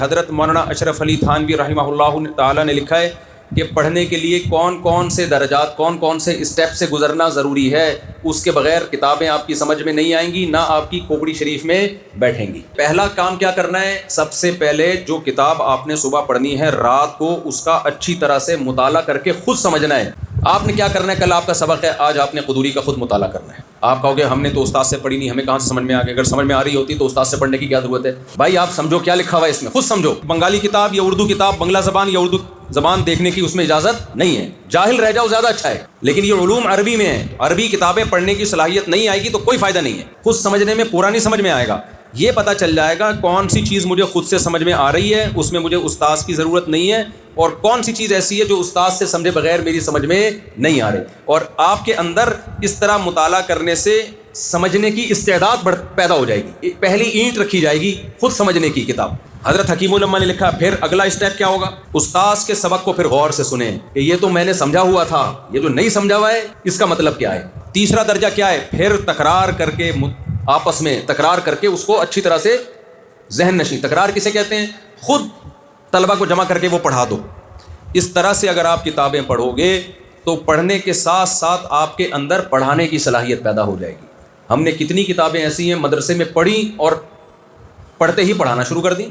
حضرت مولانا اشرف علی تھانوی رحمہ اللہ تعالیٰ نے لکھا ہے کہ پڑھنے کے لیے کون کون سے درجات، کون کون سے اسٹیپ سے گزرنا ضروری ہے، اس کے بغیر کتابیں آپ کی سمجھ میں نہیں آئیں گی، نہ آپ کی کھوپڑی شریف میں بیٹھیں گی۔ پہلا کام کیا کرنا ہے؟ سب سے پہلے جو کتاب آپ نے صبح پڑھنی ہے، رات کو اس کا اچھی طرح سے مطالعہ کر کے خود سمجھنا ہے۔ آپ نے کیا کرنا ہے؟ کل آپ کا سبق ہے، آج آپ نے قدوری کا خود مطالعہ کرنا ہے۔ آپ کہو گے ہم نے تو استاد سے پڑھی نہیں، ہمیں کہاں سے سمجھ میں آ گئی؟ اگر سمجھ میں آ رہی ہوتی تو استاد سے پڑھنے کی کیا ضرورت ہے؟ بھائی آپ سمجھو کیا لکھا ہوا ہے اس میں، خود سمجھو۔ بنگالی کتاب یا اردو کتاب، بنگلہ زبان یا اردو زبان دیکھنے کی اس میں اجازت نہیں ہے۔ جاہل رہ جاؤ زیادہ اچھا ہے، لیکن یہ علوم عربی میں ہے، عربی کتابیں پڑھنے کی صلاحیت نہیں آئے گی تو کوئی فائدہ نہیں ہے۔ خود سمجھنے میں پورا نہیں سمجھ میں آئے گا۔ یہ پتہ چل جائے گا کون سی چیز مجھے خود سے سمجھ میں آ رہی ہے، اس میں مجھے استاد کی ضرورت نہیں ہے، اور کون سی چیز ایسی ہے جو استاد سے سمجھے بغیر میری سمجھ میں نہیں آ رہی۔ اور آپ کے اندر اس طرح مطالعہ کرنے سے سمجھنے کی استعداد پیدا ہو جائے گی۔ پہلی اینٹ رکھی جائے گی خود سمجھنے کی کتاب۔ حضرت حکیم الامہ نے لکھا پھر اگلا اسٹیپ کیا ہوگا؟ استاذ کے سبق کو پھر غور سے سنیں کہ یہ تو میں نے سمجھا ہوا تھا، یہ جو نہیں سمجھا ہوا ہے اس کا مطلب کیا ہے۔ تیسرا درجہ کیا ہے؟ پھر تکرار کر کے، آپس میں تکرار کر کے اس کو اچھی طرح سے ذہن نشین۔ تکرار کسے کہتے ہیں؟ خود طلبہ کو جمع کر کے وہ پڑھا دو۔ اس طرح سے اگر آپ کتابیں پڑھو گے تو پڑھنے کے ساتھ ساتھ آپ کے اندر پڑھانے کی صلاحیت پیدا ہو جائے گی۔ ہم نے کتنی کتابیں ایسی ہیں مدرسے میں پڑھی اور پڑھتے ہی پڑھانا شروع کر دیں۔